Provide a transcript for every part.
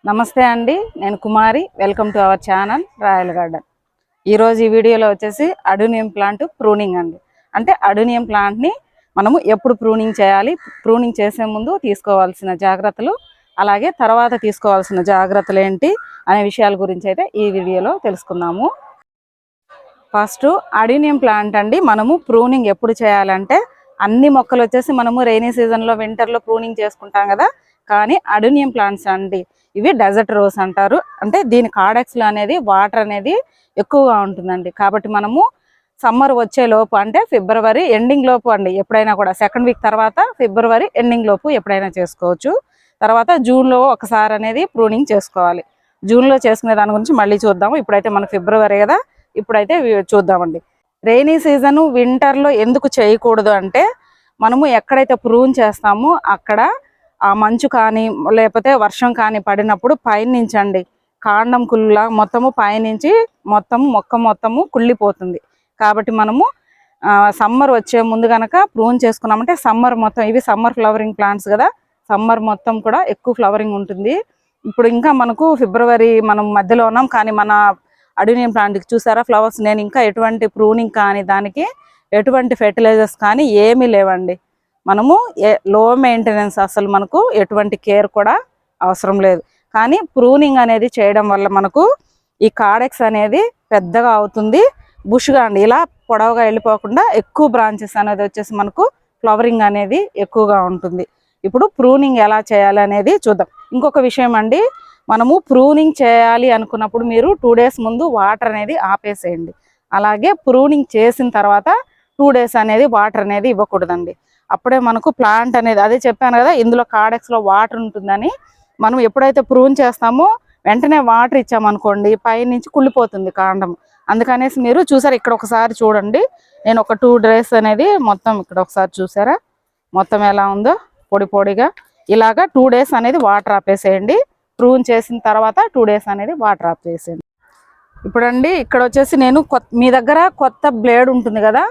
నమస్తే అండి, నేను Kumari. Welcome to our channel Royal Garden. ఈరోజు ఈ వీడియోలో వచ్చేసి అడోనియం ప్లాంట్ ప్రూనింగ్ అండి. అంటే అడోనియం ప్లాంట్ని మనము ఎప్పుడు ప్రూనింగ్ చేయాలి, ప్రూనింగ్ చేసే ముందు తీసుకోవాల్సిన జాగ్రత్తలు, అలాగే తర్వాత తీసుకోవాల్సిన జాగ్రత్తలు ఏంటి అనే విషయాల గురించి అయితే ఈ వీడియోలో తెలుసుకుందాము. ఫస్ట్ అడోనియం ప్లాంట్ అండి, మనము ప్రూనింగ్ ఎప్పుడు చేయాలంటే అన్ని మొక్కలు వచ్చేసి మనము రైనీ సీజన్లో వింటర్లో ప్రూనింగ్ చేసుకుంటాం కదా. కానీ అడోనియం ప్లాంట్స్ అండి ఇవి డెజర్ట్ రోజ్ అంటారు. అంటే దీని కాడెక్స్లో అనేది వాటర్ అనేది ఎక్కువగా ఉంటుందండి. కాబట్టి మనము సమ్మర్ వచ్చే లోపు అంటే ఫిబ్రవరి ఎండింగ్ లోపు అండి, ఎప్పుడైనా కూడా సెకండ్ వీక్ తర్వాత ఫిబ్రవరి ఎండింగ్ లోపు ఎప్పుడైనా చేసుకోవచ్చు. తర్వాత జూన్లో ఒకసారి అనేది ప్రూనింగ్ చేసుకోవాలి. జూన్లో చేసుకునే దాని గురించి మళ్ళీ చూద్దాము. ఇప్పుడైతే మన ఫిబ్రవరి కదా, ఇప్పుడైతే చూద్దామండి. రైనీ సీజను వింటర్లో ఎందుకు చేయకూడదు అంటే మనము ఎక్కడైతే ప్రూన్ చేస్తామో అక్కడ ఆ మంచు కానీ లేకపోతే వర్షం కానీ పడినప్పుడు పైనుంచండి కాండం కుళ్ళ మొత్తము పైనుంచి మొక్క మొత్తము కుళ్ళిపోతుంది. కాబట్టి మనము సమ్మర్ వచ్చే ముందు కనుక ప్రూన్ చేసుకున్నామంటే సమ్మర్ మొత్తం, ఇవి సమ్మర్ ఫ్లవరింగ్ ప్లాంట్స్ కదా, సమ్మర్ మొత్తం కూడా ఎక్కువ ఫ్లవరింగ్ ఉంటుంది. ఇప్పుడు ఇంకా మనకు ఫిబ్రవరి మనం మధ్యలో ఉన్నాం, కానీ మన అడోనియం ప్లాంట్కి చూసారా ఫ్లవర్స్. నేను ఇంకా ఎటువంటి ప్రూనింగ్ కానీ దానికి ఎటువంటి ఫెర్టిలైజర్స్ కానీ ఏమీ లేవండి. మనము లో మెయింటెనెన్స్, అసలు మనకు ఎటువంటి కేర్ కూడా అవసరం లేదు. కానీ ప్రూనింగ్ అనేది చేయడం వల్ల మనకు ఈ కాడెక్స్ అనేది పెద్దగా అవుతుంది, బుష్గా అండి ఇలా పొడవుగా వెళ్ళిపోకుండా ఎక్కువ బ్రాంచెస్ అనేది వచ్చేసి మనకు ఫ్లవరింగ్ అనేది ఎక్కువగా ఉంటుంది. ఇప్పుడు ప్రూనింగ్ ఎలా చేయాలి అనేది చూద్దాం. ఇంకొక విషయం అండి, మనము ప్రూనింగ్ చేయాలి అనుకున్నప్పుడు మీరు 2 days ముందు వాటర్ అనేది ఆపేసేయండి. అలాగే ప్రూనింగ్ చేసిన తర్వాత 2 days అనేది వాటర్ అనేది ఇవ్వకూడదండి. అప్పుడే మనకు ప్లాంట్ అనేది, అదే చెప్పాను కదా ఇందులో కాడెక్స్లో వాటర్ ఉంటుందని, మనం ఎప్పుడైతే ప్రూన్ చేస్తామో వెంటనే వాటర్ ఇచ్చామనుకోండి పైనుంచి కుళ్ళిపోతుంది కాండం. అందుకనేసి మీరు చూసారు ఇక్కడ ఒకసారి చూడండి, నేను ఒక 2 days అనేది మొత్తం ఇక్కడ ఒకసారి చూసారా మొత్తం ఎలా ఉందో పొడి పొడిగా. ఇలాగా 2 days అనేది వాటర్ ఆపేసేయండి. ప్రూన్ చేసిన తర్వాత 2 days అనేది వాటర్ ఆపేసేయండి. ఇప్పుడండి ఇక్కడ వచ్చేసి నేను మీ దగ్గర కొత్త బ్లేడ్ ఉంటుంది కదా,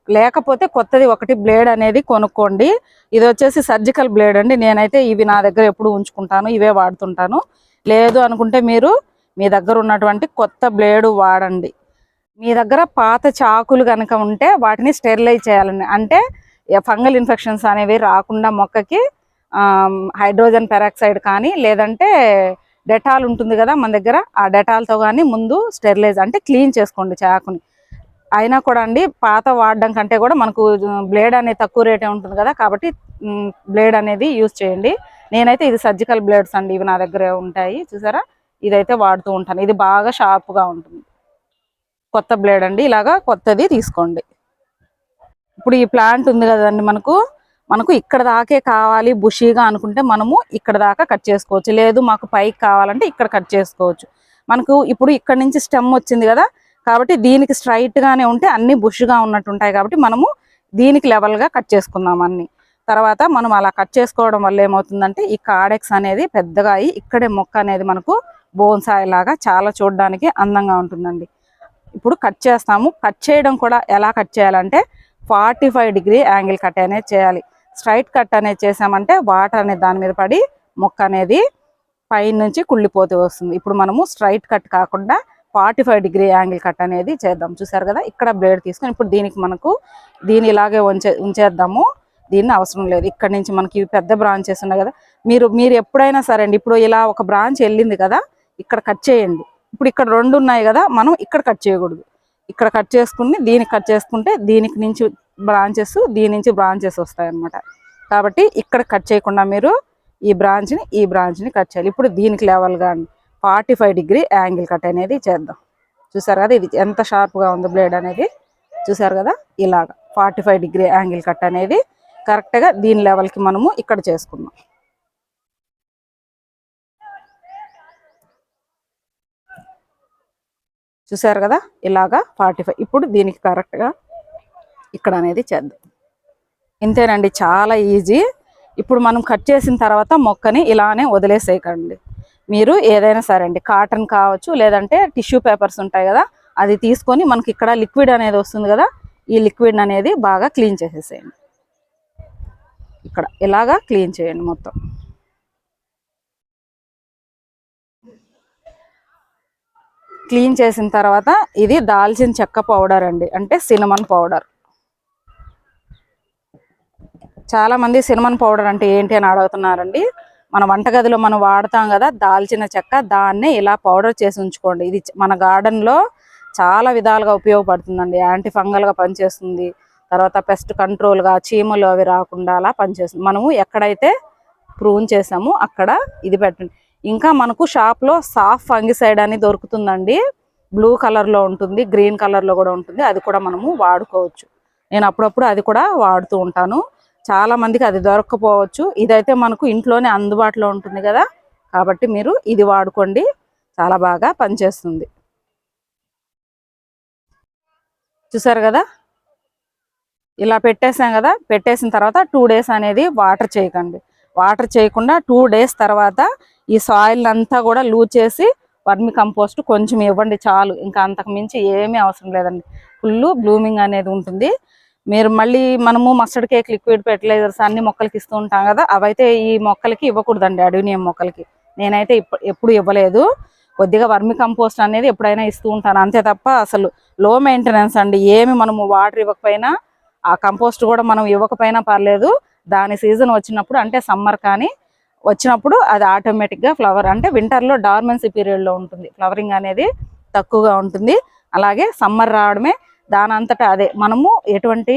లేకపోతే కొత్తది ఒకటి బ్లేడ్ అనేది కొనుక్కోండి. ఇది వచ్చేసి సర్జికల్ బ్లేడ్ అండి. నేనైతే ఇవి నా దగ్గర ఎప్పుడు ఉంచుకుంటాను, ఇవే వాడుతుంటాను. లేదు అనుకుంటే మీరు మీ దగ్గర ఉన్నటువంటి కొత్త బ్లేడు వాడండి. మీ దగ్గర పాత చాకులు కనుక ఉంటే వాటిని స్టెరిలైజ్ చేయాలండి. అంటే ఫంగల్ ఇన్ఫెక్షన్స్ అనేవి రాకుండా మొక్కకి హైడ్రోజన్ పెరాక్సైడ్ కానీ లేదంటే డెటాల్ ఉంటుంది కదా మన దగ్గర, ఆ డెటాల్తో కానీ ముందు స్టెరిలైజ్ అంటే క్లీన్ చేసుకోండి చాకుని. అయినా కూడా అండి పాత వాడడం కంటే కూడా మనకు బ్లేడ్ అనేది తక్కువ రేటే ఉంటుంది కదా, కాబట్టి బ్లేడ్ అనేది యూజ్ చేయండి. నేనైతే ఇది సర్జికల్ బ్లేడ్స్ అండి, ఇవి నా దగ్గర ఉంటాయి చూసారా, ఇదైతే వాడుతూ ఉంటాను. ఇది బాగా షార్ప్గా ఉంటుంది. కొత్త బ్లేడ్ అండి, ఇలాగా కొత్తది తీసుకోండి. ఇప్పుడు ఈ ప్లాంట్ ఉంది కదండి, మనకు ఇక్కడ దాకే కావాలి బుషీగా అనుకుంటే మనము ఇక్కడ దాకా కట్ చేసుకోవచ్చు. లేదు మాకు పైకి కావాలంటే ఇక్కడ కట్ చేసుకోవచ్చు. మనకు ఇప్పుడు ఇక్కడ నుంచి స్టెమ్ వచ్చింది కదా, కాబట్టి దీనికి స్ట్రైట్గానే ఉంటే అన్ని బుష్గా ఉన్నట్టు ఉంటాయి. కాబట్టి మనము దీనికి లెవెల్గా కట్ చేసుకుందాం అన్ని. తర్వాత మనం అలా కట్ చేసుకోవడం వల్ల ఏమవుతుందంటే ఈ కాడెక్స్ అనేది పెద్దగా అయ్యి ఇక్కడే మొక్క అనేది మనకు బోన్సాయి లాగా చాలా చూడడానికి అందంగా ఉంటుందండి. ఇప్పుడు కట్ చేస్తాము. కట్ చేయడం కూడా ఎలా కట్ చేయాలంటే 45 degree యాంగిల్ కట్ అనేది చేయాలి. స్ట్రైట్ కట్ అనేది చేసామంటే వాటర్ అనేది దాని మీద పడి మొక్క అనేది పైన నుంచి కుళ్ళిపోతూ వస్తుంది. ఇప్పుడు మనము స్ట్రైట్ కట్ కాకుండా 45 degree యాంగిల్ కట్ అనేది చేద్దాం. చూసారు కదా, ఇక్కడ బ్లేడ్ తీసుకొని ఇప్పుడు దీని ఇలాగే ఉంచేద్దాము. దీన్ని అవసరం లేదు. ఇక్కడ నుంచి మనకి పెద్ద బ్రాంచెస్ ఉన్నాయి కదా, మీరు ఎప్పుడైనా సరే అండి, ఇప్పుడు ఇలా ఒక బ్రాంచ్ వెళ్ళింది కదా, ఇక్కడ కట్ చేయండి. ఇప్పుడు ఇక్కడ 2 ఉన్నాయి కదా, మనం ఇక్కడ కట్ చేయకూడదు. ఇక్కడ కట్ చేసుకుని దీనికి కట్ చేసుకుంటే దీనికి నుంచి బ్రాంచెస్, దీని నుంచి బ్రాంచెస్ వస్తాయన్నమాట. కాబట్టి ఇక్కడ కట్ చేయకుండా మీరు ఈ బ్రాంచ్ని కట్ చేయాలి. ఇప్పుడు దీనికి లెవెల్గా 45 degree యాంగిల్ కట్ అనేది చేద్దాం. చూసారు కదా ఇది ఎంత షార్ప్గా ఉందో బ్లేడ్ అనేది, చూసారు కదా ఇలాగా 45 degree యాంగిల్ కట్ అనేది కరెక్ట్గా దీని లెవెల్కి మనము ఇక్కడ చేసుకున్నాం. చూసారు కదా ఇలాగా 45. ఇప్పుడు దీనికి కరెక్ట్గా ఇక్కడ అనేది చేద్దాం. ఇంతేనండి, చాలా ఈజీ. ఇప్పుడు మనం కట్ చేసిన తర్వాత మొక్కని ఇలానే వదిలేసేయకండి. మీరు ఏదైనా సరే అండి, కాటన్ కావచ్చు లేదంటే టిష్యూ పేపర్స్ ఉంటాయి కదా, అది తీసుకొని మనకి ఇక్కడ లిక్విడ్ అనేది వస్తుంది కదా, ఈ లిక్విడ్ అనేది బాగా క్లీన్ చేసేసేయండి. ఇక్కడ ఇలాగా క్లీన్ చేయండి మొత్తం. క్లీన్ చేసిన తర్వాత ఇది దాల్చిన చెక్క పౌడర్ అండి, అంటే సినమన్ పౌడర్. చాలా మంది సినమన్ పౌడర్ అంటే ఏంటి అని అడుగుతున్నారండి. మన వంటగదిలో మనం వాడతాం కదా దాల్చిన చెక్క, దాన్నే ఇలా పౌడర్ చేసి ఉంచుకోండి. ఇది మన గార్డెన్లో చాలా విధాలుగా ఉపయోగపడుతుందండి. యాంటీ ఫంగల్గా పనిచేస్తుంది, తర్వాత పెస్ట్ కంట్రోల్గా, చీమలు అవి రాకుండా అలా పనిచేస్తుంది. మనము ఎక్కడైతే ప్రూన్ చేసామో అక్కడ ఇది పెట్టండి. ఇంకా మనకు షాప్లో సాఫ్ ఫంగిసైడ్ అని దొరుకుతుందండి. బ్లూ కలర్లో ఉంటుంది, గ్రీన్ కలర్లో కూడా ఉంటుంది. అది కూడా మనము వాడుకోవచ్చు. నేను అప్పుడప్పుడు అది కూడా వాడుతూ ఉంటాను. చాలా మందికి అది దొరకకపోవచ్చు. ఇదైతే మనకు ఇంట్లోనే అందుబాటులో ఉంటుంది కదా, కాబట్టి మీరు ఇది వాడుకోండి, చాలా బాగా పనిచేస్తుంది. చూసారు కదా, ఇలా పెట్టేసాం కదా. పెట్టేసిన తర్వాత 2 days అనేది వాటర్ చేయకండి. వాటర్ చేయకుండా 2 days తర్వాత ఈ సాయిల్ అంతా కూడా లూజ్ చేసి వర్మి కంపోస్ట్ కొంచెం ఇవ్వండి చాలు. ఇంకా అంతకు మించి ఏమీ అవసరం లేదండి. ఫుల్ బ్లూమింగ్ అనేది ఉంటుంది. మీరు మళ్ళీ మనము మస్టర్డ్ కేక్ లిక్విడ్ ఫెర్టిలైజర్స్ అన్ని మొక్కలకి ఇస్తూ ఉంటాం కదా, అవైతే ఈ మొక్కలకి ఇవ్వకూడదండి. అడేనియం మొక్కలకి నేనైతే ఎప్పుడు ఇవ్వలేదు. కొద్దిగా వర్మి కంపోస్ట్ అనేది ఎప్పుడైనా ఇస్తూ ఉంటాను, అంతే తప్ప అసలు లో మెయింటెనెన్స్ అండి. ఏమి మనము వాటర్ ఇవ్వకపోయినా, ఆ కంపోస్ట్ కూడా మనం ఇవ్వకపోయినా పర్లేదు. దాని సీజన్ వచ్చినప్పుడు, అంటే సమ్మర్ కానీ వచ్చినప్పుడు అది ఆటోమేటిక్గా ఫ్లవర్, అంటే వింటర్లో డార్మెన్సీ పీరియడ్లో ఉంటుంది, ఫ్లవరింగ్ అనేది తక్కువగా ఉంటుంది. అలాగే సమ్మర్ రావడమే దాని అంతటా అదే, మనము ఎటువంటి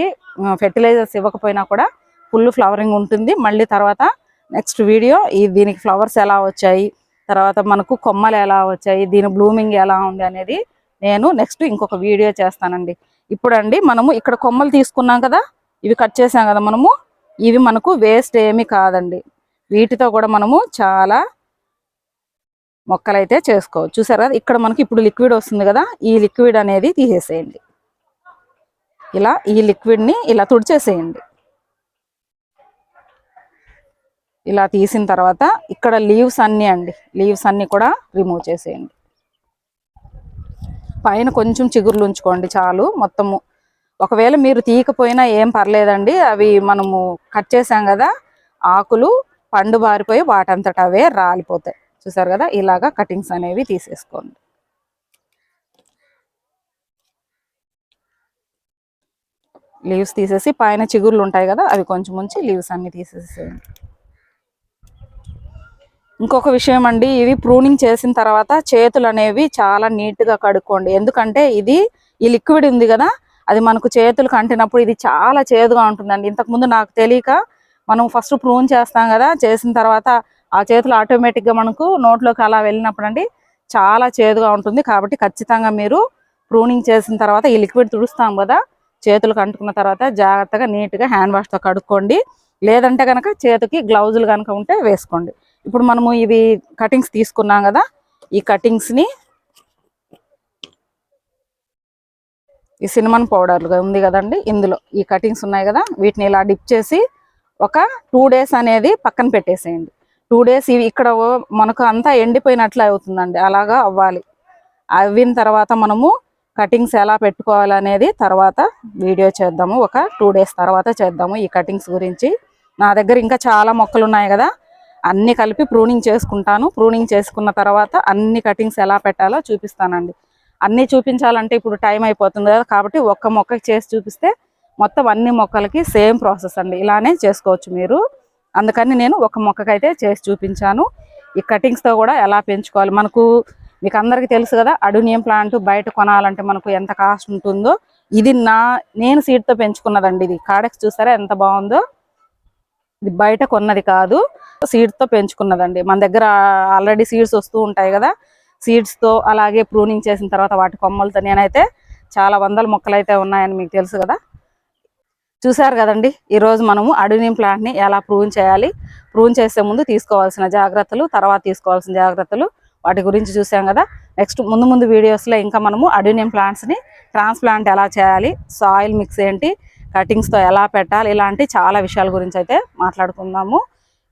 ఫెర్టిలైజర్స్ ఇవ్వకపోయినా కూడా ఫుల్ ఫ్లవరింగ్ ఉంటుంది. మళ్ళీ తర్వాత నెక్స్ట్ వీడియో దీనికి ఫ్లవర్స్ ఎలా వచ్చాయి, తర్వాత మనకు కొమ్మలు ఎలా వచ్చాయి, దీని బ్లూమింగ్ ఎలా ఉంది అనేది నేను నెక్స్ట్ ఇంకొక వీడియో చేస్తానండి. ఇప్పుడండి మనము ఇక్కడ కొమ్మలు తీసుకున్నాం కదా, ఇవి కట్ చేసాం కదా మనము, ఇవి మనకు వేస్ట్ ఏమీ కాదండి. వీటితో కూడా మనము చాలా మొక్కలైతే చేసుకోవచ్చు. చూసారు కదా, ఇక్కడ మనకి ఇప్పుడు లిక్విడ్ వస్తుంది కదా, ఈ లిక్విడ్ అనేది తీసేసేయండి. ఇలా ఈ లిక్విడ్ని ఇలా తుడిచేసేయండి. ఇలా తీసిన తర్వాత ఇక్కడ లీవ్స్ అన్నీ అండి, లీవ్స్ అన్నీ కూడా రిమూవ్ చేసేయండి. పైన కొంచెం చిగుర్లు ఉంచుకోండి చాలు మొత్తము. ఒకవేళ మీరు తీయకపోయినా ఏం పర్లేదండి, అవి మనము కట్ చేసాం కదా, ఆకులు పండు బారిపోయి వాటంతట అవే రాలిపోతాయి. చూసారు కదా, ఇలాగా కటింగ్స్ అనేవి తీసేసుకోండి. లీవ్స్ తీసేసి పైన చిగుర్లు ఉంటాయి కదా, అవి కొంచెం ఉంచి లీవ్స్ అన్ని తీసేసేయండి. ఇంకొక విషయం అండి, ఇవి ప్రూనింగ్ చేసిన తర్వాత చేతులు అనేవి చాలా నీట్గా కడుక్కోండి. ఎందుకంటే ఈ లిక్విడ్ ఉంది కదా, అది మనకు చేతులకు అంటినప్పుడు ఇది చాలా చేదుగా ఉంటుందండి. ఇంతకుముందు నాకు తెలియక మనం ఫస్ట్ ప్రూన్ చేస్తాం కదా, చేసిన తర్వాత ఆ చేతులు ఆటోమేటిక్గా మనకు నోట్లోకి అలా వెళ్ళినప్పుడు అండి చాలా చేదుగా ఉంటుంది. కాబట్టి ఖచ్చితంగా మీరు ప్రూనింగ్ చేసిన తర్వాత ఈ లిక్విడ్ తుడుస్తాం కదా, చేతులకు అంటుకున్న తర్వాత జాగ్రత్తగా నీట్గా హ్యాండ్ వాష్తో కడుక్కోండి. లేదంటే కనుక చేతికి గ్లౌజులు కనుక ఉంటే వేసుకోండి. ఇప్పుడు మనము ఇవి కటింగ్స్ తీసుకున్నాం కదా, ఈ కటింగ్స్ని ఈ సినమన్ పౌడర్గా ఉంది కదండి, ఇందులో ఈ కటింగ్స్ ఉన్నాయి కదా, వీటిని ఇలా డిప్ చేసి ఒక 2 days అనేది పక్కన పెట్టేసేయండి. 2 days ఇవి ఇక్కడ మనకు అంతా ఎండిపోయినట్లు అవుతుందండి, అలాగా అవ్వాలి. అవ్విన తర్వాత మనము కటింగ్స్ ఎలా పెట్టుకోవాలి అనేది తర్వాత వీడియో చేద్దాము. ఒక 2 days తర్వాత చేద్దాము ఈ కటింగ్స్ గురించి. నా దగ్గర ఇంకా చాలా మొక్కలు ఉన్నాయి కదా, అన్నీ కలిపి ప్రూనింగ్ చేసుకుంటాను. ప్రూనింగ్ చేసుకున్న తర్వాత అన్ని కటింగ్స్ ఎలా పెట్టాలో చూపిస్తానండి. అన్నీ చూపించాలంటే ఇప్పుడు టైం అయిపోతుంది కదా, కాబట్టి ఒక్క మొక్కకి చేసి చూపిస్తే మొత్తం అన్ని మొక్కలకి సేమ్ ప్రాసెస్ అండి, ఇలానే చేసుకోవచ్చు మీరు. అందుకని నేను ఒక మొక్కకైతే చేసి చూపించాను. ఈ కటింగ్స్తో కూడా ఎలా పెంచుకోవాలి, మీకు అందరికీ తెలుసు కదా, అడేనియం ప్లాంట్ బయట కొనాలంటే మనకు ఎంత కాస్ట్ ఉంటుందో. ఇది నేను సీడ్తో పెంచుకున్నదండి. ఇది కాడెక్స్ చూసారా ఎంత బాగుందో, ఇది బయట కొన్నది కాదు, సీడ్స్తో పెంచుకున్నదండి. మన దగ్గర ఆల్రెడీ సీడ్స్ వస్తూ ఉంటాయి కదా, సీడ్స్తో అలాగే ప్రూనింగ్ చేసిన తర్వాత వాటి కొమ్మలతో నేనైతే చాలా వందల మొక్కలు అయితే ఉన్నాయని మీకు తెలుసు కదా. చూసారు కదండి, ఈరోజు మనము అడేనియం ప్లాంట్ని ఎలా ప్రూన్ చేయాలి, ప్రూన్ చేసే ముందు తీసుకోవాల్సిన జాగ్రత్తలు, తర్వాత తీసుకోవాల్సిన జాగ్రత్తలు, వాటి గురించి చూసాం కదా. నెక్స్ట్ ముందు వీడియోస్లో ఇంకా మనము అడేనియం ప్లాంట్స్ని ట్రాన్స్ప్లాంట్ ఎలా చేయాలి, సాయిల్ మిక్స్ ఏంటి, కటింగ్స్తో ఎలా పెట్టాలి, ఇలాంటి చాలా విషయాల గురించి అయితే మాట్లాడుకుందాము.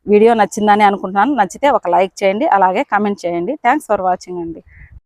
వీడియో నచ్చిందని అనుకుంటున్నాను. నచ్చితే ఒక లైక్ చేయండి, అలాగే కామెంట్ చేయండి. థ్యాంక్స్ ఫర్ వాచింగ్ అండి.